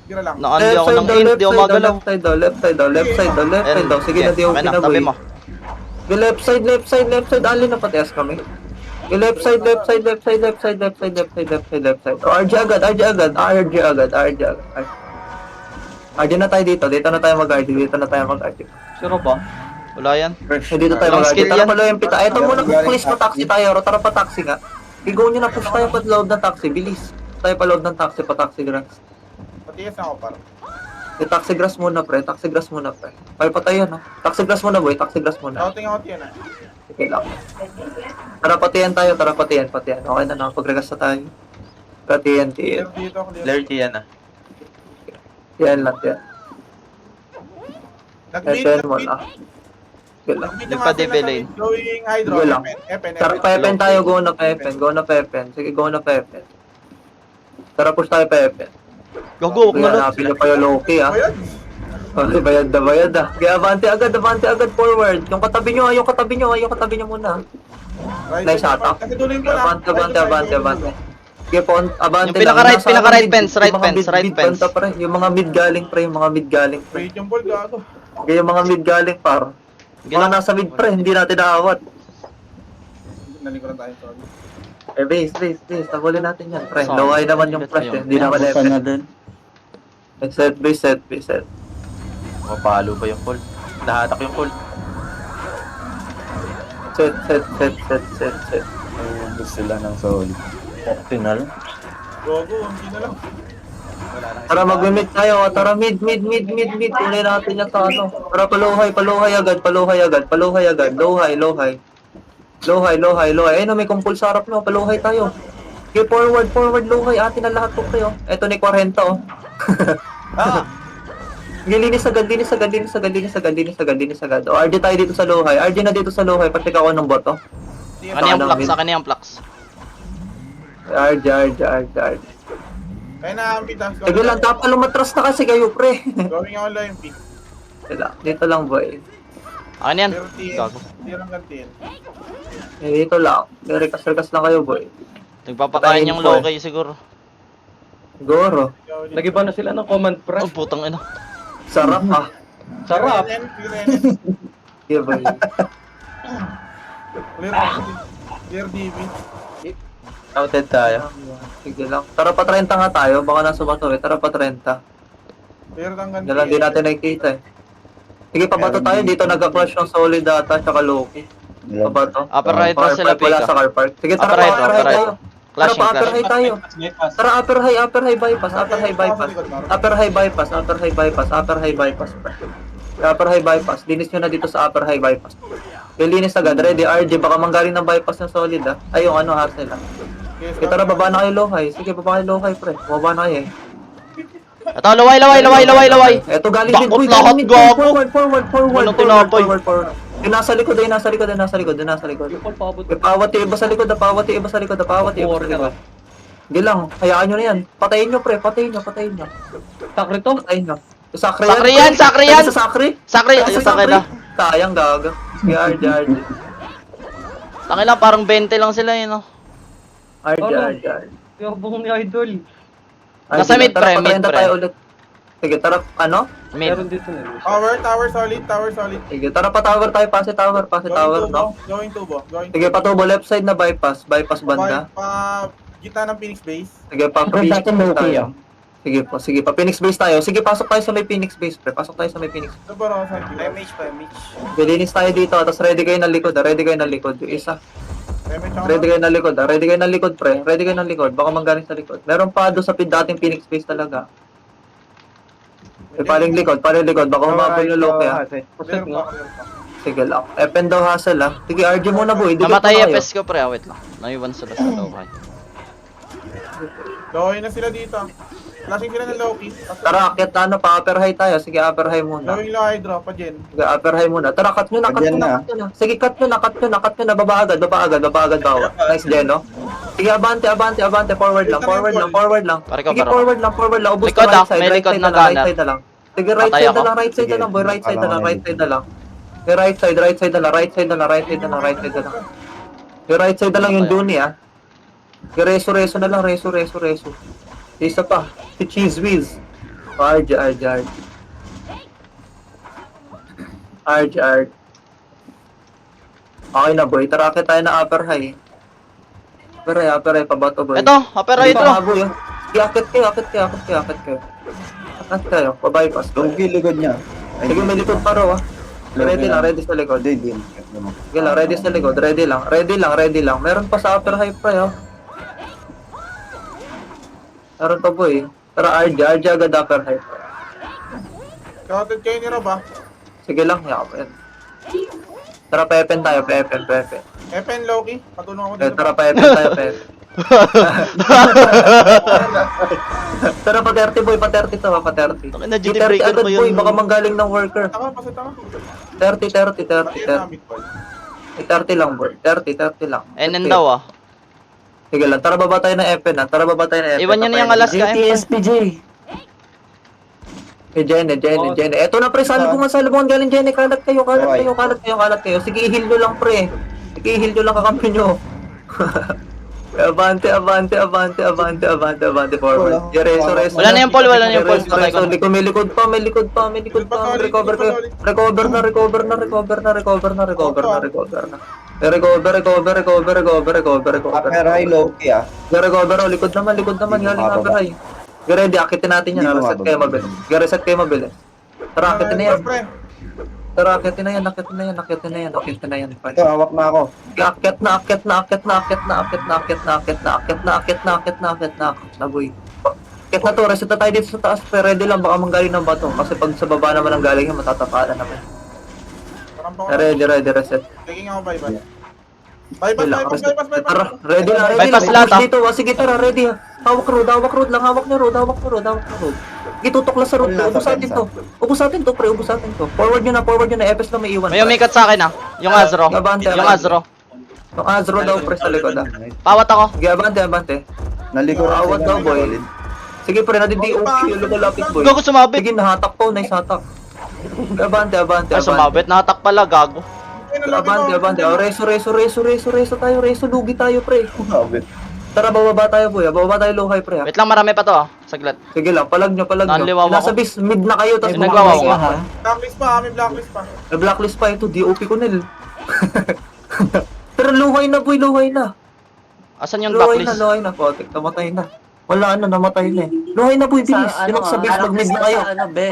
Gira lang. Nakandi ako ng int, di ako magalaw. Left side daw. Sige na, di ako Tabi kinaboy. mo. Left side. Alin na patias kami. Left side. O, RJ agad. RJ na tayo dito na tayo mag-RJ. Sure ba? Wala yan. Dito tayo Long mag-RJ. skill Tara yan. pala yung pita. Ito muna, push pa taxi tayo. Tara pa taxi nga. Igo nyo na, push tayo pa load ng taxi. Bilis. Tayo pa load ng taxi, pa taxi grass. Patigas na ako, par. Taxi grass muna, pre. Ay, patay yan, no? Taxi grass muna, boy. Outing ako yan, ah. Okay lang. Tara, patiyan tayo. Okay na, nakapag-regas na tayo. Patiyan. Clear dito, clear. Flirty yan ah. Yan lang, yan. Nag-beat, FN mo na. Okay lang. Nag-beat Di yung pa asin na debelay. solid. Going hydro. Sige lang. FN. Tara, PFN tayo. Go na PFN. Sige, go na PFN. Tara, push tayo PFN. Gago, Kaya hanapin niyo pa yung Loki, ah. Ayun. Okay, bayad ah. Kaya avante agad forward. Yung katabi nyo muna. Nice shot, ah. Kasi tuloy ko lang. Avante. Sige, abante Yung pinaka-right fence, right fence. Yung mga mid galing, pre. Wait yung ball, gago. Sige, yung mga mid galing, par. Mga nasa mid, pre. Hindi natin naawat. Nalikuran tayo, sorry. Base. Tabulin natin yan, pre. Saan? Loway naman yung flash, eh. Hindi naman Busan na effect. din. Set. Mapalo pa yung call. Nahatak yung call. Set. Gusto sila ng solid. Optional. Gogo, hindi na lang. Tara, mag-mid tayo. Tara, mid. Tunay natin yan sa ano. Tara, paluhay agad. Low high. Ayun, may kumpul sa harap nyo. Paluhay tayo. Okay, forward, low high. Atin na lahat po kayo. Eto ni 40, oh. Linis agad. O, RJ tayo dito sa low high. RJ na dito sa low high. Patik ako ng boto. Akin yung flux. RJ. Kaya na-ambit, ah. Sige lang, dapat lumatras na kasi kayo, pre. Going ako low MP. Dito lang, boy. Akin yan. Pero TN. Gago. Hindi lang gantiin. Dito lang. Rekas lang kayo, boy. Nagpapakain yung Loki siguro. Goro. Nag-iba na sila ng command pre. Oh, putang ina. Sarap ah. Sarap. Clear Diba? Clear DB. Counted tayo. Sige lang. Tara pa 30 nga tayo. Baka nasa bato eh. Tara pa 30. Clear tanggan. Dalan din natin nakikita eh. Sige, pabato tayo. Dito nag-crush ng Solid Data tsaka Loki. Pabato. Upper right na sila, Wala sa Pika. car park. Sige, tara Upper pa right, upper upper high right. tayo. Tara Clashing, pa upper clash. high tayo. Tara upper high bypass. Upper high bypass. Upper high bypass. Upper high bypass. Upper high bypass. Upper high bypass. Linis nyo na dito sa upper high bypass. Linis agad. Ready, RJ. Baka manggaling ng bypass ng Solid ah. Ay, yung ano, Hassel ah. Sige, tara, baba na kayo low high. Sige, baba kayo low high, pre. Baba na kayo eh. Ito, laway. Eto, galing mid, Bakot boy. lahat, Galing mid. gago. Forward. Walang tinapay. Forward. Yung nasa likod. Yung pabot. Pawat yung iba sa likod. Hindi lang, hayaan nyo na yan. Patayin nyo, pre. Patayin nyo. Sakri to. Patayin nyo. Sakri yan. Sa sakri. Sakri, ayun sa na. Sayang, gaga. Yard. Tangin lang, parang 20 lang sila yun, no? Yard. Yung buong ni Idol. Nasa mid, pre, Tara, patayin mid, na pre. tayo ulit. Sige, tara, ano? Mid. Meron dito na. Tower solid. Sige, tara pa tower tayo. Pase tower, no? Going tubo. Sige, patubo. Left side na bypass. Bypass banda. Pa gitna ng Phoenix base. Sige, pa Phoenix base tayo. Sige pa. Phoenix base tayo. Sige, pasok tayo sa may Phoenix base, pre. Ito ba raw sa MH. Bilinis tayo dito. Tapos ready kayo ng likod. Yung isa. Ready kayo ng likod, pre. Ready kayo ng likod. Baka manggaling sa likod. Meron pa doon sa dating Phoenix base talaga. Paling likod. Baka humabol yung low kaya. Protect nga. Sige lang. Epen daw hustle ah. Sige, RG muna boy. Dikit Namatay na kayo. FS ko, pre. Wait lang. Naiwan sila sa laway. Low na sila dito. Flashing sila ng Loki. Tara, akyat na ano pa. Upper high tayo. Sige, upper high muna. Going low hydra pa Jen. Sige, upper high muna. Tara, cut nyo na. Sige, cut nyo na. Baba agad. Bawa. Nice, Jeno. Sige, abante. Forward lang. Pare ko, Sige, pare ko. forward lang. Ubus Likod na ah, right side. may Right likod side na na lang. gunner. Right side na lang. Sige, right Patay side ako. na lang. Right side na lang, boy. Right side na lang. Sige, right side na lang. Yung right side na lang yung Duni ah. Yung reso na lang. Reso. Isa pa. Si Cheese Whiz. Arj. Okay na boy, tara akit tayo na upper high. Upper high, pabato boy. Ito, upper right Hindi pa to. nga, boy, ah. Sige, akit kayo. Akit kayo, pabypass. Donkey likod niya. Sige, may likod pa raw ah. Ready sa likod. Hindi. Sige lang, ready sa likod, ready lang. Meron pa sa upper high pa yun. Meron pa boy. Tara, RJ agad upper high. Counted kayo ni Rob ah. Sige lang, yakapin. Tara, pepen tayo, pepen. FN Loki. Patulong ako Eh, dito. tara, pepen tayo, pepen. Tara, pa 30 boy, pa 30 to, pa 30. Tangin na, Di GT 30 breaker agad pa boy, yun. baka manggaling ng worker. Tama. 30. Ayun, 30 lang boy, 30 lang. NN daw ah. Sige lang, tara baba tayo ng FN ah. Iwan nyo na yung alas ka, GTSPJ. Jene. Eto na pre, salubungan galing Jene. Kalat kayo. Sige, i-heal nyo lang pre. Kakampi nyo. Abante, forward. Reso. Wala na yung Paul, Patay ko. May likod pa. Recover na. Recover. Upper high low key ah. Recover, likod naman, galing upper high. Ready, akitin natin yan. Reset kayo mabilis. Tara, akitin na yan. Ito, hawak na ako. Akyat na, boy. Akyat na to, reset na tayo dito sa taas. Pero ready lang, baka manggaling ng bato. Kasi pag sa baba naman ang galing yan, matatapalan naman. Ready, reset. Taking ako bypass. Tara, ready lang. Bypass lahat, ah. Dito, sige, tara, ready. Hawak road lang, hawak niyo road. Itutok lang sa road. Ubus natin to, pre. Forward nyo na, FS lang may iwan. May umikat sa akin ah. Yung Azro. Abante. Yung Azro. Yung Azro daw, pre, sa likod ah. Pawat ako. Sige, abante. Naliko na Awat daw, boy. Sige, pre, nadidi-OQ yung lumalapit, boy. Gago sumabit. Sige, nahatak po, nice hatak. Abante. Ay, sumabit. Nahatak pala, gago. Abante. Reso tayo, lugi tayo, pre. Sumabit. Tara, bababa tayo, boy. Bababa tayo low high, pre. Wait lang, marami pa to ah. Saglit. Sige lang, palag nyo. Nanliwaw Nasa ako. base, mid na kayo, tapos Nagwawaw bumabay ka. ka. Blacklist pa, may blacklist pa. May blacklist pa ito, DOP ko nil. Pero luhay na boy, luhay na. Asan yung Luhay backlist? na. Potek, namatay na. Wala na, namatay na eh. Luhay na boy, bilis. Yun ako sa base, mag-mid na kayo.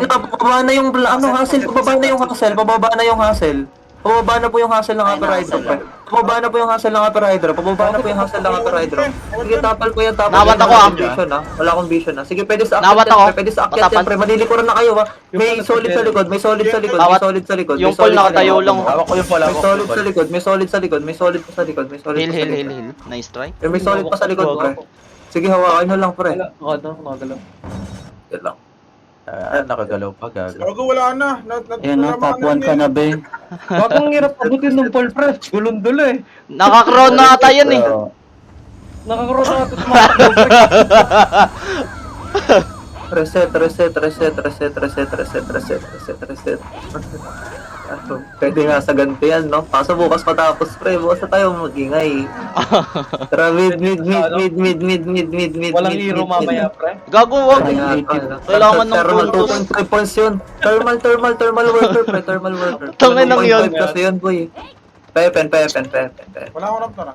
Pababa na yung, hassle, pababa na yung hassle. Pababa na po yung hassle ng Upper Hydro, pre. Pababa na po yung hassle ng Upper Hydro. Sige, tapal po yan, Nawat ako, ah. Vision, ah. Wala akong vision, ah. Sige, pwede sa Nawat akyat ako. yan, pre. Pwede sa akyat yan, Patapan. pre. Malilikuran na kayo, ah. May solid sa likod, may solid sa likod, may Nawat. solid sa likod. Yung Paul nakatayo lang. Hawak ko yung pole, May hawak ko solid yung sa pole. likod, may solid sa likod, may solid pa sa likod, may solid Heal, pa sa heal, likod. heal, heal. Nice try. May solid pa sa likod, pre. Sige, hawakan nyo lang, pre. Wala, nakagalaw. Yan lang. Nakagalaw pa, gago. Gago, wala na. Ayan na, top 1 ka na, be. Bakang hirap abutin ng Paul Pre. Gulundol eh. Naka-crown na ata yan eh. So, Nakakaroon na ito. Reset. Pwede nga sa ganito yan, no? Kaso bukas matapos, pre. Bukas na tayo magingay. Tara, mid. Walang hero mamaya, Pre. Gago, wag. Kailangan ng Thermal, puntos. 2.5 points yun. Thermal worker, pre. Thermal worker. Tangin ng yun. 2.5 kasi yun, boy. Pepen. Wala akong ramp na.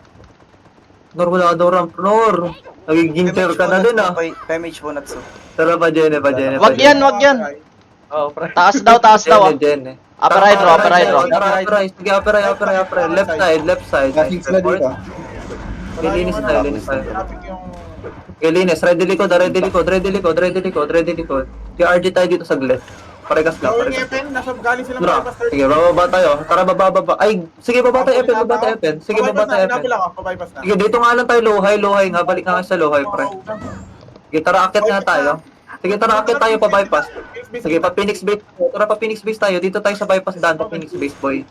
Nor, wala daw ramp, Nor. Nagiging-ter ka na din, ah. Pemage bonus. Tara, pa, Jene. Wag yan. Oo, Pre. Taas daw. Jene. Upper hydro. Sige, upper. Left side. kasing sila dito. Lilinis tayo. Traffic yung... Okay, linis. Ready likod. Kaya RG tayo dito sa glet. Parekas lang. Gawing Epen, nasa galing sila Tara. bypass 30. Sige, bababa tayo. Tara, baba. Ay, sige, baba tayo, Epen. Sige, baba tayo, Epen. Pabypass na. Sige, dito nga lang tayo, low high nga. Balik nga sa low high, pre. Sige, tara, akit nga tayo. Sige, tara, akit tayo pa bypass. Sige, pa Phoenix base. Tara, pa Phoenix base tayo. Dito tayo sa bypass daan, pa Phoenix base, boy.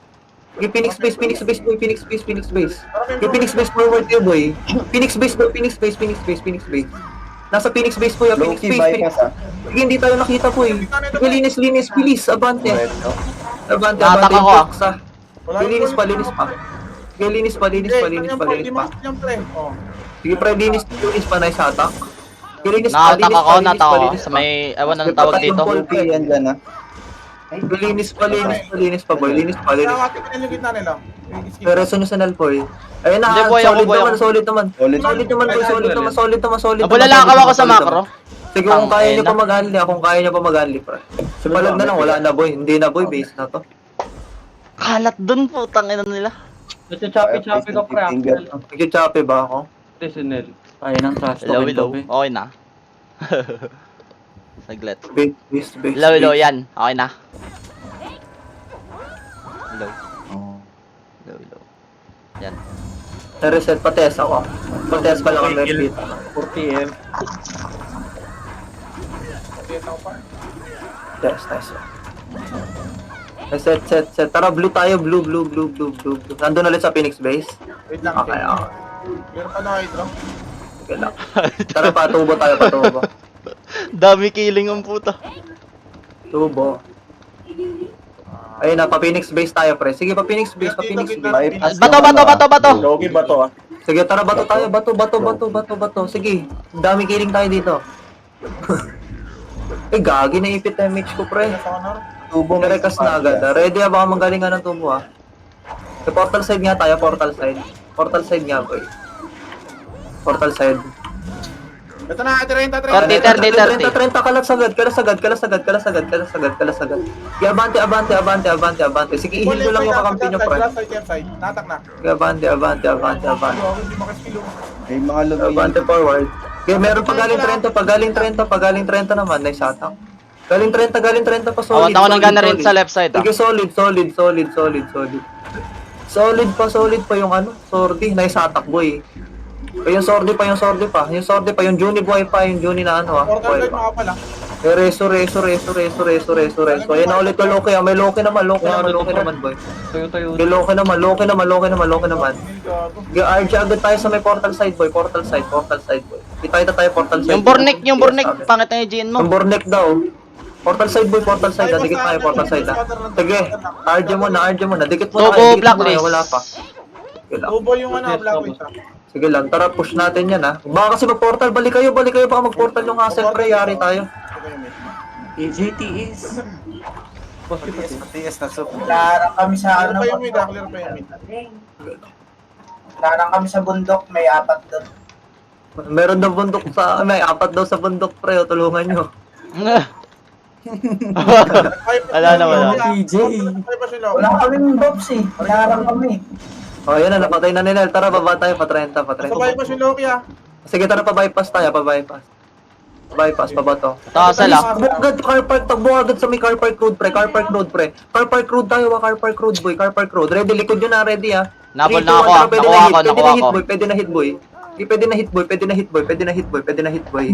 Sige, Phoenix base, boy. Phoenix base. Sige, Phoenix base forward kayo, boy. Phoenix base. Nasa Phoenix base po, Low Phoenix key base. bypass, ah. Sige, hindi tayo nakita po, eh. Sige, linis, please. Abante. Natak ako, Yung ah. box, ah. Linis pa. Sige, linis pa. Sige, pre, linis pa, nice attack. Sige, linis pa, Nakatak ako. linis Sa pa. may, ewan ang tawag dito. Okay, yan dyan, ah. Linis pa, boy. Linis pa. Nakakatik na yung gitna nila. Pero nyo sa Nalpoy. Ayun na, Hindi, boy, ako, boy, ako. solid naman. Solid. Solid naman. Nabulalakaw ako sa macro. Sige, kung kaya nyo Tangina. pa mag-unli, pre. Sa palag na lang, wala na, boy. Hindi na, boy. Base na to. Kalat dun po. Tangina nila. Choppy ka, Pre. Nag-choppy ba ako? Sinel. Hello. Okay na. Saglit. Base. Hello. Yan. Okay na. Hello. Yan. Na-reset, pates ako. Pates pa lang ang repeat. 40M. Yes, nice. Set. Tara, blue tayo. Blue. Nandun ulit sa Phoenix base. Wait lang. Okay, okay. Meron pa na hydro. Okay lang. Tara, patubo tayo. Dami killing ang puta. Tubo. Ayun na, pa Phoenix base tayo, pre. Sige, pa Phoenix base. Bypass Bato. Logi ba to ah? Sige, tara, bato tayo. Bato. Sige, dami killing tayo dito. Gagi na ipit na mix ko, pre. Sa honor. Tubo Merekas na agad. Ready, baka manggaling nga ng tubo, ah. Sa portal side nga tayo, portal side nga, boy. Portal side. Ito na, 30. 30. Kalas agad. Abante. Sige, ihil nyo lang yung kakampi nyo, pre. Natak na. Sige, abante. Hindi makaskill. May mga lumay. Abante forward. Okay, meron pagaling 30 naman, nice attack. Galing 30 pa, solid. Awat ako ng gunner rin sa left side. Sige, solid. Solid pa yung ano, sordy, nice attack, boy. Yung sordy pa. Yung Juni buhay pa, yung Juni na ano, Portal buhay light pa. mga pala. Reso. Ayan na ulit yung Loki, may Loki naman, boy. Tayo. May Loki naman. Gago. Sige, RG agad tayo sa may portal side, boy. Portal side, boy. Kita tayo portal side. Yung Burnick, pangit na yung GN mo. Yung Burnick daw. Portal side, boy. Dikit tayo, portal side, ha. Sige, RG mo na. Dikit mo na. Tubo, Dikit mo na, blacklist. wala pa. Okay lang. Tubo yung ano, black wait. Sige lang, tara push natin yan ha. Baka kasi mag-portal, balik kayo, baka mag-portal yung hassle pre, yari tayo. EJTS. Matigas na soup. Larang kami sa Clear ano. pa yung mid, clear pa yung mid. Larang kami sa bundok, may 4 doon. Meron daw bundok sa, may 4 daw sa bundok pre, o, tulungan nyo. Wala na, wala. Wala kaming box eh. Larang kami. O, yan na, napatay na nila. Tara, baba tayo, pa-30, pa-30. Sabay pa si Loki ah. Sige, tara, pa-bypass tayo, pa-bypass. Pa-bypass, pabato. Takasal ah. Takbo agad, car park, takbo agad sa may car park road, pre. Car park road, pre. Car park road tayo, car park road, boy. Car park road. Ready, likod yun na, ready, ah. Nabol 3, na 2, ako, 1, ah. pwede Nakuha na ko, hit, nakuha ko. pwede na hit, boy. Sige, pwede na hit, boy. Pwede na hit, boy. Pwede na hit, boy. Pwede na hit, boy.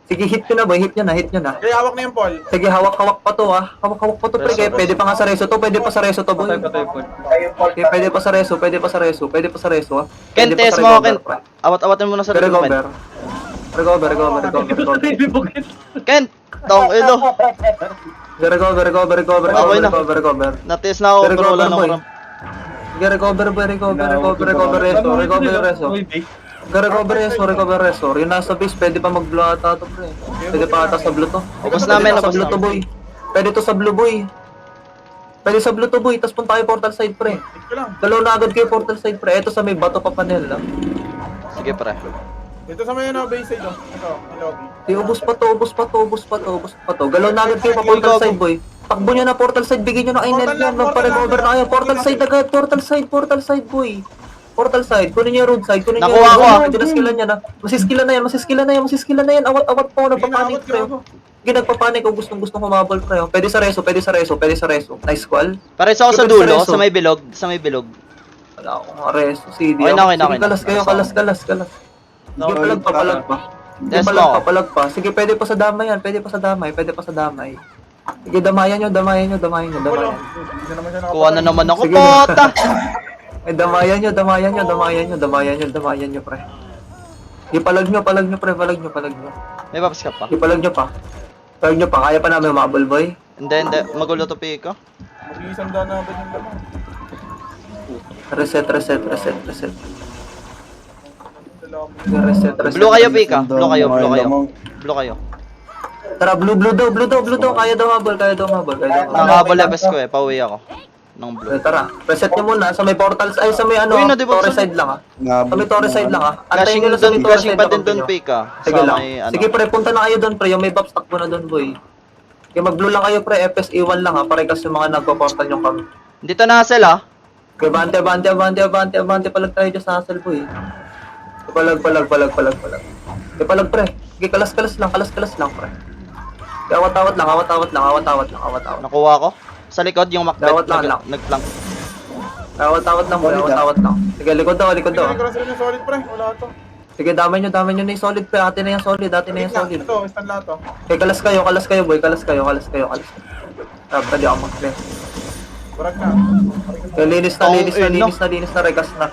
Sige, hit nyo na, boy. Hit nyo na, hit nyo na. Kaya hawak na yung Paul. Sige, hawak-hawak pa to, ah. Hawak-hawak pa to, pre. Kaya pwede pa nga sa reso to, pwede pa sa reso to, boy. Patay, Paul. Kayo Paul. Okay, pwede pa sa reso, pwede pa sa reso, pwede pa sa reso, ah. Ken, Pwede pa test sa mo, recover, Ken. pre. Awat-awatin mo na sa likod mo, Ken. Recover. Ken, tong ilo. Recover. Natest na ako, pero wala na ako. Sige, recover, reso. Yung nasa base, pwede pa mag-blow ata to, pre. Pwede pa ata sa blue to. Ubus namin, Sa ubus blue to, namin. boy. Pwede to sa blue, boy. Pwede sa blue to, boy. Tapos punta kayo portal side, pre. Ito lang. Dalaw na agad kayo portal side, pre. Ito sa may bato pa panel, ah. Sige, pre. Ito sa may ano, base side oh. Ito, yung Loki. Di, ubus pa to. Galaw na agad kayo pa portal side, boy. Takbo nyo na portal side, bigyan nyo na inel yan. Magpa-recover na kayo. Portal side agad, portal side, boy. Portal side, kunin nyo yung road side, kunin nyo Nakuha ko, ah. Pwede na skillan yan, ah. Masiskillan na yan. Awat-awat po, nagpapanik, pre. Hindi nagpapanik kung gustong humabol, pre. Pwede sa reso. Nice call. Pares ako sa Pwede dulo, reso. sa may bilog. Wala akong reso, CD. Okay na, okay na, Sige, okay na. kalas. Sige, palag pa. Sige, Test mo. palag pa. Sige, pwede pa sa damay yan. Pwede pa sa damay. Sige, damayan nyo. Wala. Hindi na naman siya Kuha na naman ako, Sige. pota. Eh, damayan nyo, pre. Ipalag nyo, pre. Palag nyo. May papas ka pa. Ipalag nyo pa. Kaya pa namin umabol, boy. Hindi. Magulo to pick ko. Mag-iisang daan na agad yung laman. Reset. Blue kayo, pick ah. Blue kayo. Tara, blue daw. Kaya daw habol. Nakahabol leves ko eh, pauwi ako. Ng blue. Tara, reset nyo muna sa may portals, ay sa may ano, Uy, na-debuff Torre sa- side lang, Sa may Torre side lang, Antayin Flashing nyo lang sa may Torre flashing side pa lang. din doon, pick ah. Sige Sa lang. may, ano. Sige pre, punta na kayo doon pre. Yung may buff stack mo na doon, boy. Kaya mag-blue lang kayo pre, FSA1 lang pare kasi yung mga nagpo-portal yung kami. Dito na sel ah. Kaya bante, palag tayo dyan sa hustle, boy. Palag. Kaya palag pre. Sige, kalas lang, pre. Kaya awat-awat lang. Nakuha ko. Sa likod yung Macbeth Dawat lang. nag-flank. Awat-awat lang, boy. Awat-awat lang. Sige, likod daw. Hindi ko rin yung solid pre. Wala to. Sige, damay nyo na yung solid, pre. Ate na yung solid. Ito, stand lahat to. Okay, kalas kayo, boy. Kalas kayo. Pwede ako mag-play. Barag na. Okay, linis na, rekas na.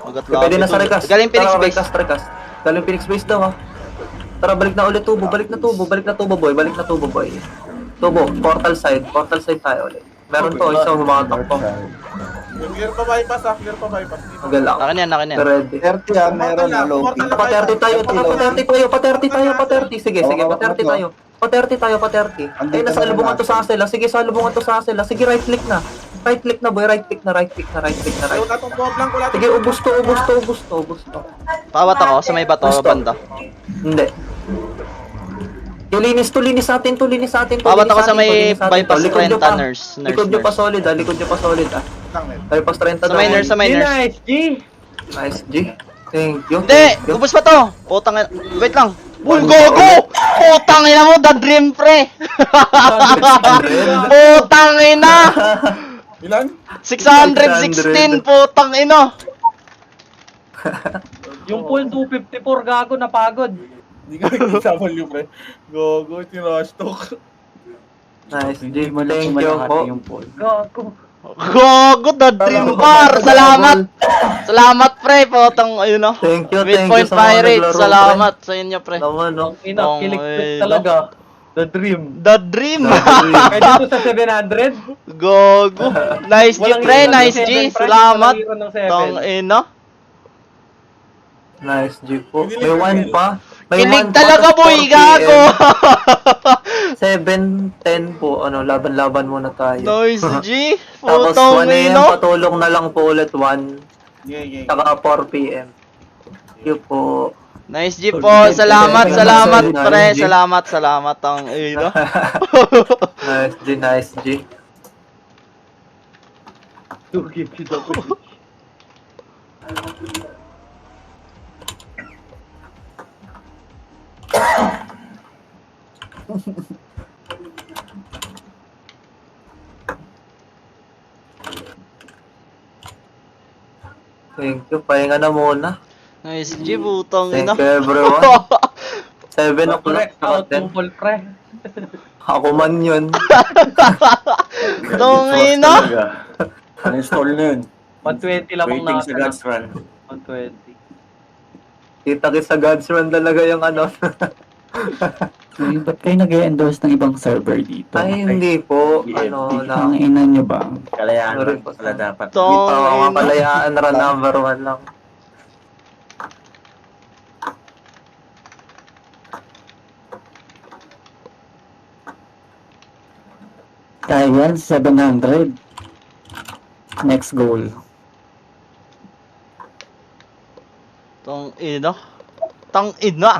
Magat Okay, pwede na sa rekas. Galing Phoenix Tara, base. rekas. Galing Phoenix base daw, ha. Tara, balik na ulit tubo, balik na tubo, boy. Tubo, portal side tayo ulit. Meron to, isang humatak po. Clear pa bypass. Magalang. Akin yan. Ready. 30 meron na low. Pa-30 tayo. Sige, pa-30 tayo. Ay, nasa lubungan to sa Asela. Sige, Sige, right click na. Right click na, boy. Right click na. Wala tong buha blank. Wala Sige, ubus to. Pawat ako sa may bato, Gusto. banda. Hindi. Yung linis natin to. Pawat ako sa may bypass 30 nurse. Likod nyo pa solid, ah. lang net. Bypass 30 Sa miners, sa miners. Nice, G! Nice, G. Thank you. Hindi! Ubus pa to! Putang ina. Wait lang. Bull gogo! Putang ina mo, the dream pre! Putang ina! Ilan? 616, putang ina! Yung pool 254, gago, napagod. Hindi ka nagkita value pre. Go, tinurush talk. Nice, G. Thank you po. Gago. Gogo, the dream par! Salamat pre, putang ayun no. Thank you Midpoint sa mga Pirates, naglaro, salamat sa inyo pre. Naman, no? Ina, Tong kilik ina. talaga. The dream. The dream! Pwede to sa 700? Gogo! Nice G Walang pre, hero ng nice 7, G! pre. Salamat! Walang hero ng 7. Tong ina. Nice, G po. Hindi May lang 1 pa. May Kilig 1 pa. talaga, tas boy, 4 gago! PM. 7-10 po. Ano, laban-laban muna tayo. Nice, G! Tapos Putong 1 AM, ino! patulong na lang po ulit 1. Yeah. Saka 4 PM. Yun po. Nice, G po! Salamat, pre! Salamat, ang ino. Nice, G, nice, G. Thank you. Pahinga na muna. Nice, G! Putong ino. Thank you, everyone. 7 o'clock. Out Ten. mo, pre. Ako man yun. Tong ino! Uninstall na yun. 120 lang ang Waiting sa nasa. God's run. 120. Kita sa God's Run talaga yung ano. Ba't kayo nag-endorse ng ibang server dito? Ay, hindi po. Ano na. Ang ina nyo ba? Kalayaan Sorry lang po, pala sir. dapat. Tong Mga ino. kalayaan run number 1 lang. Kaya yan, 700. Next goal. Tong ino. Tang ina!